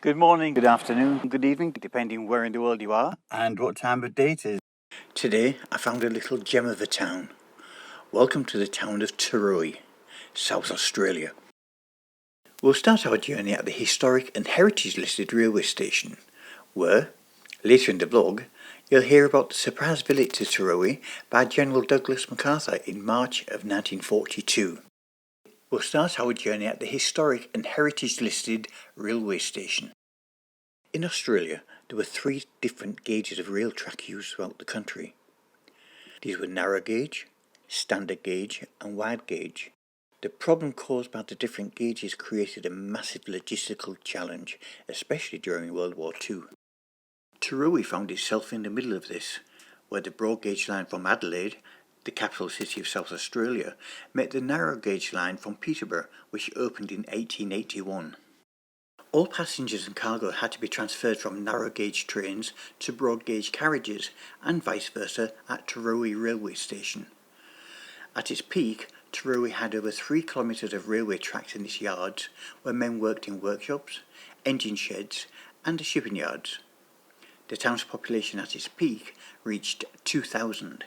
Good morning, good afternoon, good evening, depending where in the world you are and what time of day it is. Today I found a little gem of a town. Welcome to the town of Terowie, South Australia. We'll start our journey at the historic and heritage listed railway station, where, later in the vlog, you'll hear about the surprise visit to Terowie by General Douglas MacArthur in March of 1942. We'll start our journey at the historic and heritage listed railway station. In Australia, there were 3 different gauges of rail track used throughout the country. These were narrow gauge, standard gauge and wide gauge. The problem caused by the different gauges created a massive logistical challenge, especially during World War II. Terowie found itself in the middle of this, where the broad gauge line from Adelaide, the capital city of South Australia, met the narrow gauge line from Peterborough, which opened in 1881. All passengers and cargo had to be transferred from narrow gauge trains to broad gauge carriages and vice versa at Terowie railway station. At its peak, Terowie had over 3 kilometres of railway tracks in its yards where men worked in workshops, engine sheds and the shipping yards. The town's population at its peak reached 2,000.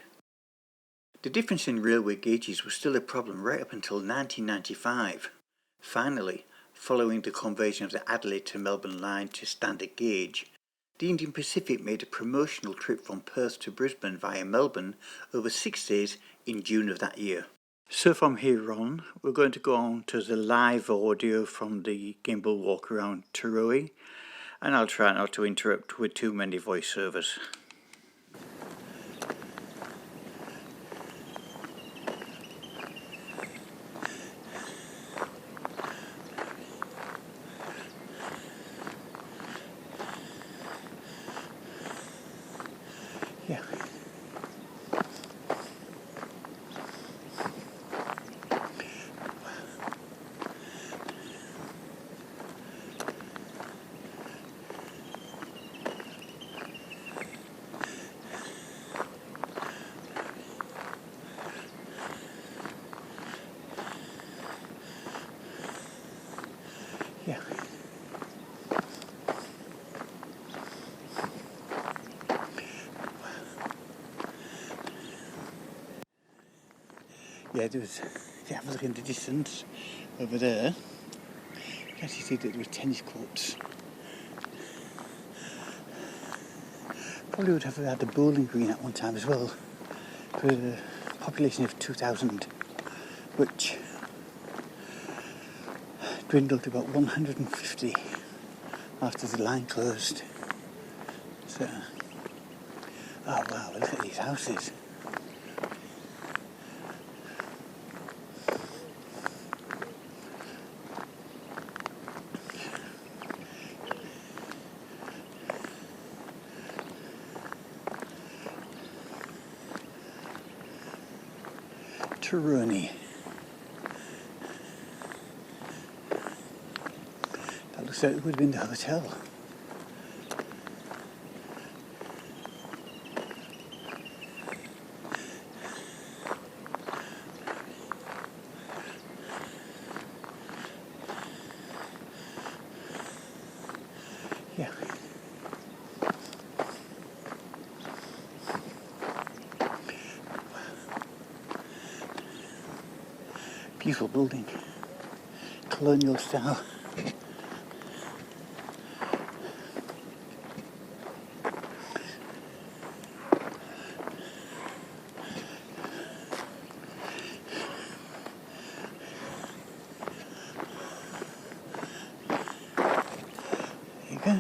The difference in railway gauges was still a problem right up until 1995. Finally, following the conversion of the Adelaide to Melbourne line to standard gauge, the Indian Pacific made a promotional trip from Perth to Brisbane via Melbourne over 6 days in June of that year. So from here on, we're going to go on to the live audio from the Gimbal Walk around Terowie, and I'll try not to interrupt with too many voiceovers. Yeah. Yeah. Yeah, there was, have a look in the distance over there. You can actually see that there were tennis courts. Probably would have had a bowling green at one time as well, with a population of 2,000, which dwindled to about 150 after the line closed. So, oh wow, look at these houses. Terowie. That looks like it would have been the hotel. Yeah. Beautiful building, colonial style. There you go.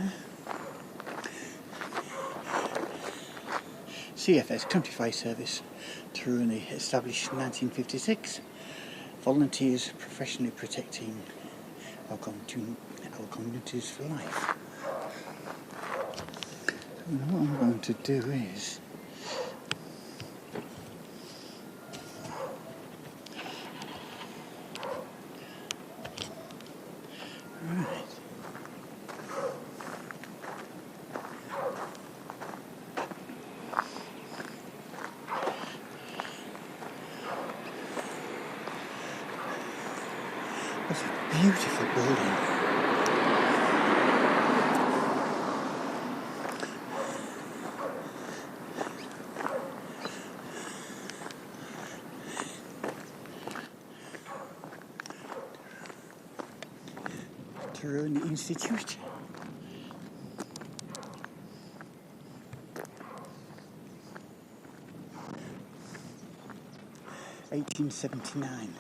CFS, Country Fire Service, Terowie, established in 1956. Volunteers professionally protecting our communities for life. And what I'm going to do is It's a beautiful building. Terowie Institute. (1879).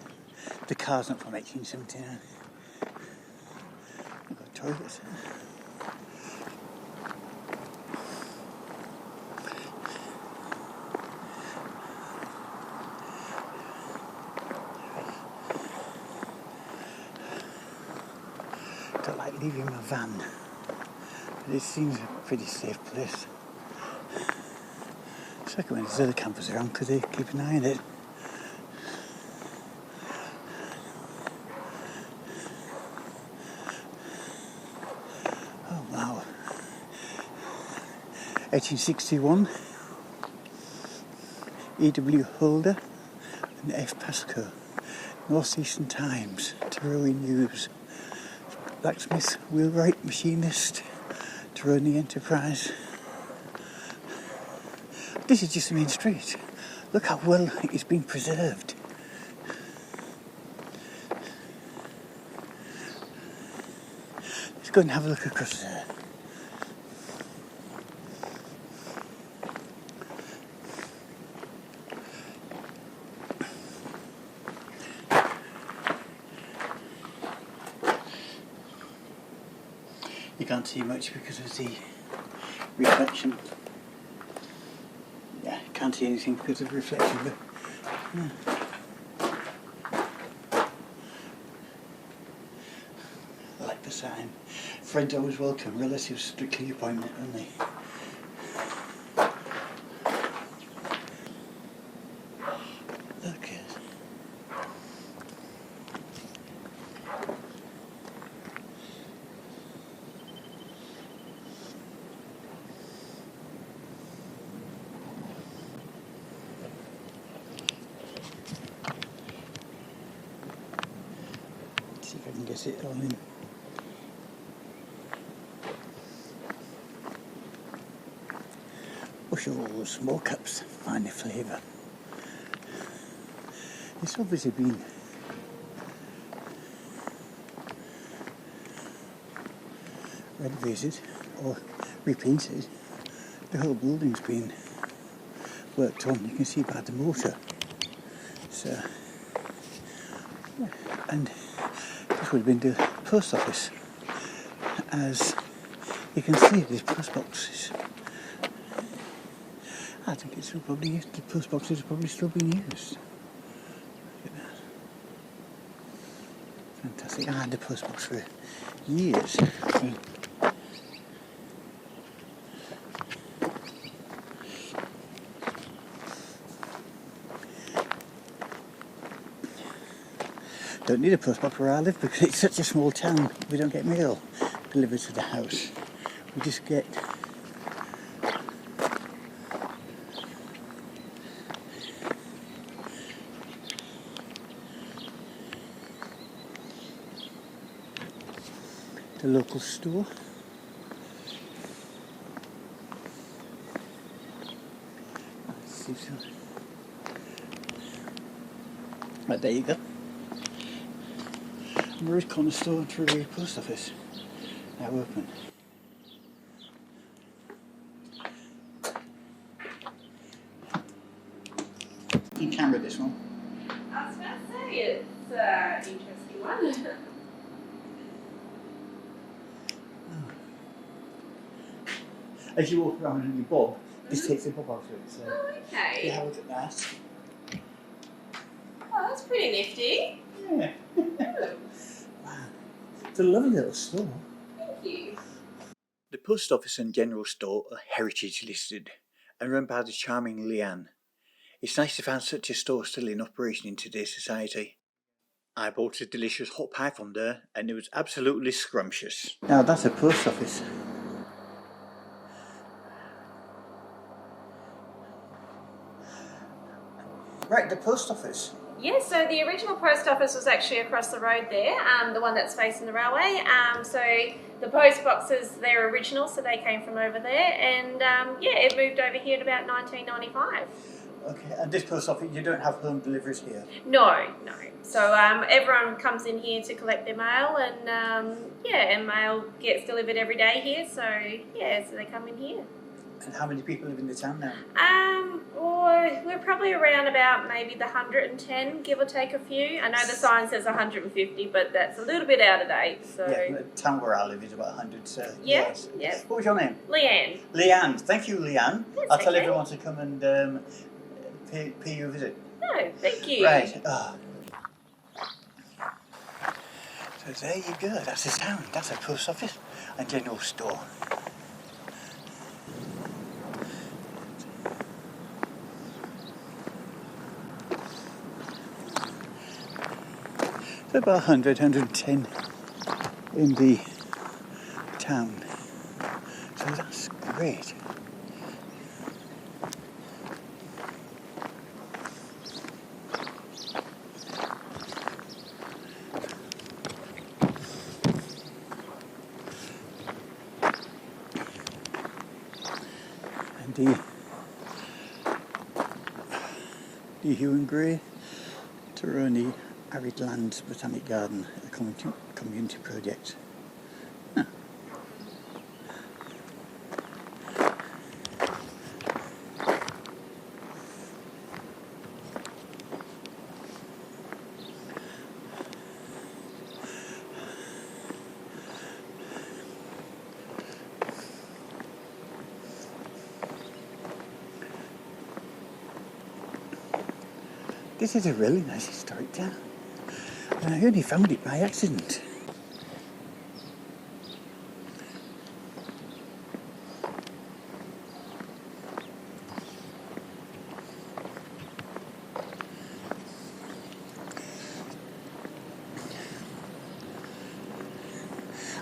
The car's not from 1879. We've got toilets there. Don't like leaving my van, but it seems a pretty safe place. It's like when there's other campers around because they keep an eye on it. Oh wow. 1861. E.W. Holder and F. Pascoe. North Eastern Times. Terowie News. Blacksmith, wheelwright, machinist, Terowie Enterprise. This is just the main street. Look how well it's been preserved. Let's go and have a look across there. You can't see much because of the reflection. Yeah, can't see anything because of the reflection, but yeah. I like the sign. Friends always welcome, relatives strictly appointment only. Look at it. See if I can get it all in. Bushels, more cups, find the flavour. It's obviously been renovated or repainted. The whole building's been worked on. You can see by the motor. So, yeah. And this would have been the post office. As you can see, these post boxes. I think it's probably used. The post boxes are probably still being used. Look at that. Fantastic. I had the post box for years. Don't need a post box where I live because it's such a small town. We don't get mail delivered to the house. We just get the local store. Let's see some. Right, there you go. Mary's Corner Store and Terowie Post Office. Now open. You can camera this one. I was about to say, it's an interesting one. As you walk around in your bob, this takes the bob out of it. So Oh, okay. you have a look at that. Oh, that's pretty nifty. Yeah. Wow. It's a lovely little store. Thank you. The post office and general store are heritage listed and run by the charming Leanne. It's nice to find such a store still in operation in today's society. I bought a delicious hot pie from there and it was absolutely scrumptious. Now that's a post office. Right, the post office. Yes, so the original post office was actually across the road there, the one that's facing the railway. So the post boxes, they're original, so they came from over there. And yeah, it moved over here in about 1995. Okay, and this post office, you don't have home deliveries here? No, no. So everyone comes in here to collect their mail, and and mail gets delivered every day here. So so they come in here. And how many people live in the town now? We're probably around about maybe the 110, give or take a few. I know the sign says 150, but that's a little bit out of date. So yeah, the town where I live is about 100. So yes. What was your name? Leanne. Leanne. Thank you, Leanne. That's I'll tell okay. everyone to come and pay you a visit. No, thank you. Right. So there you go. That's the town. That's a post office and general store. So about 100, 110 in the town. So that's great. And the hue and grey Terowie Arid Lands Botanic Garden, a community project. Huh. This is a really nice historic town. And I only found it by accident.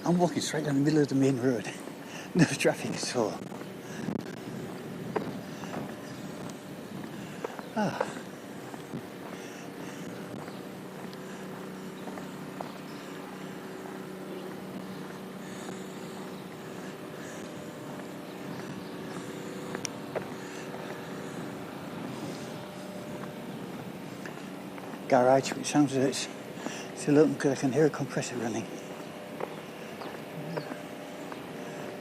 I'm walking straight down the middle of the main road. No traffic at all. Garage, which sounds as though it's still open because I can hear a compressor running.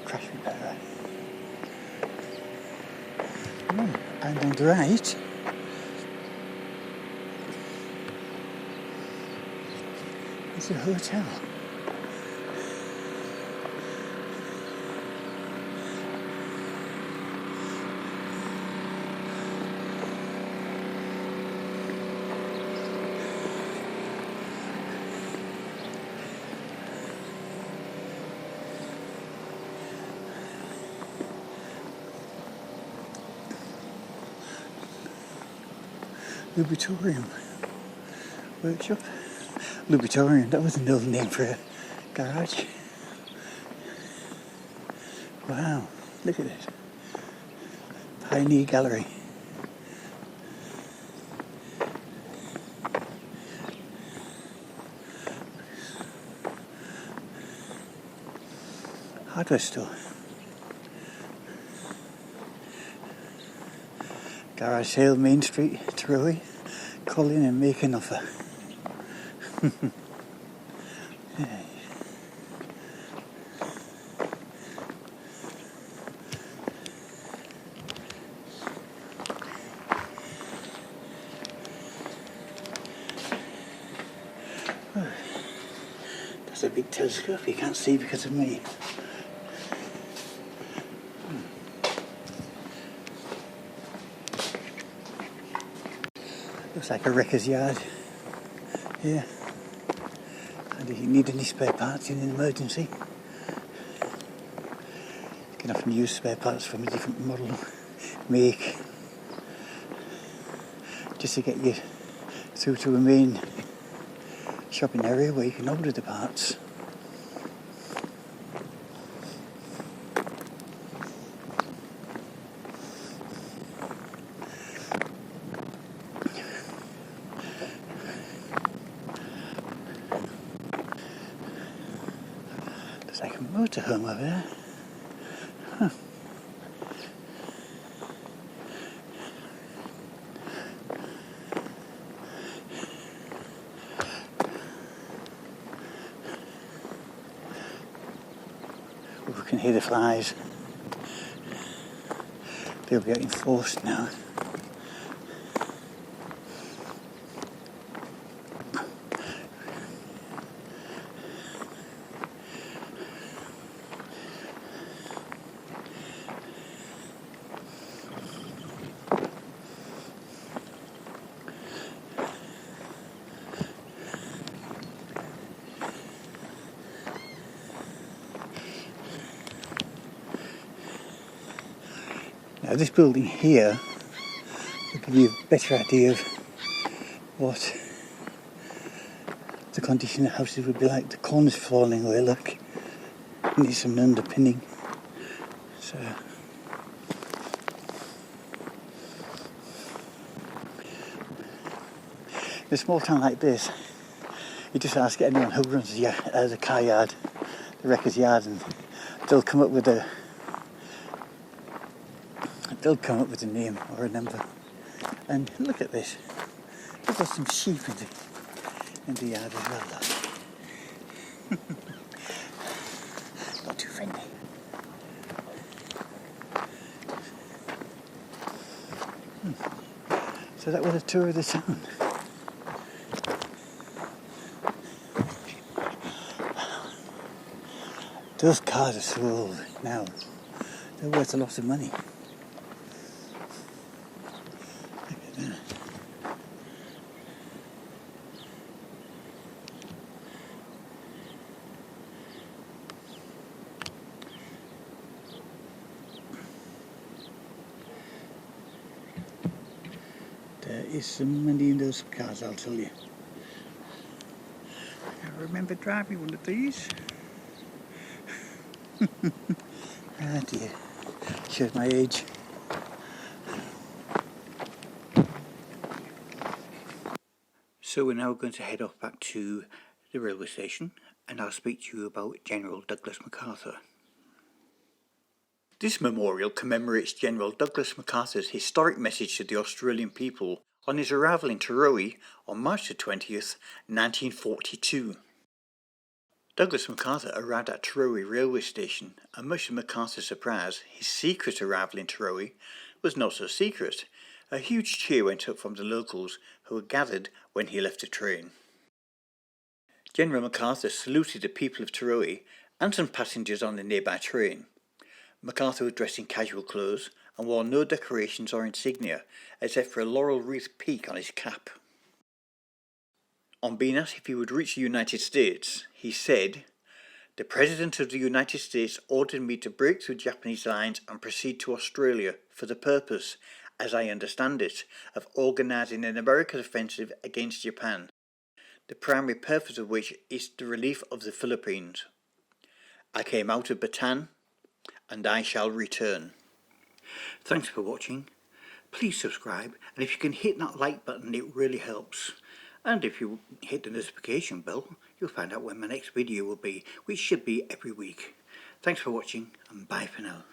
Crash repair. And on the right, is a hotel. Lubritorium workshop. Lubritorium, that was an old name for a garage. Wow, look at it. Pioneer Gallery. Hardware store. Garage sale, Main Street, Terowie. Call in and make an offer. Yeah. That's a big telescope you can't see because of me. Looks like a wrecker's yard here. And if you need any spare parts in an emergency, you can often use spare parts from a different model, make, just to get you through to a main shopping area where you can order the parts. There's like a motorhome over there. Huh. can hear the flies. They'll be getting forced now. Now this building here will give you a better idea of what the condition of houses would be like. The corner's falling away, look. It needs some underpinning. So in a small town like this, you just ask anyone who runs the car yard, the wrecker's yard, and they'll come up with a name or a number. And look at this. We've got some sheep in the yard as well, though. Not too friendly. So that was a tour of the town. Those cars are so old now. They're worth a lot of money. Look at that. There is some money in those cars, I'll tell you. I remember driving one of these. Ah dear, shows my age. So we're now going to head off back to the railway station, and I'll speak to you about General Douglas MacArthur. This memorial commemorates General Douglas MacArthur's historic message to the Australian people on his arrival in Terowie on March the 20th, 1942. Douglas MacArthur arrived at Terowie railway station, and much to MacArthur's surprise, his secret arrival in Terowie was not so secret. A huge cheer went up from the locals who were gathered when he left the train. General MacArthur saluted the people of Terowie and some passengers on the nearby train. MacArthur was dressed in casual clothes and wore no decorations or insignia except for a laurel wreath peak on his cap. On being asked if he would reach the United States, he said, "The President of the United States ordered me to break through Japanese lines and proceed to Australia for the purpose, as I understand it, of organising an American offensive against Japan, the primary purpose of which is the relief of the Philippines. I came out of Bataan, and I shall return." Thanks for watching. Please subscribe, and if you can hit that like button, it really helps. And if you hit the notification bell, you'll find out when my next video will be, which should be every week. Thanks for watching, and bye for now.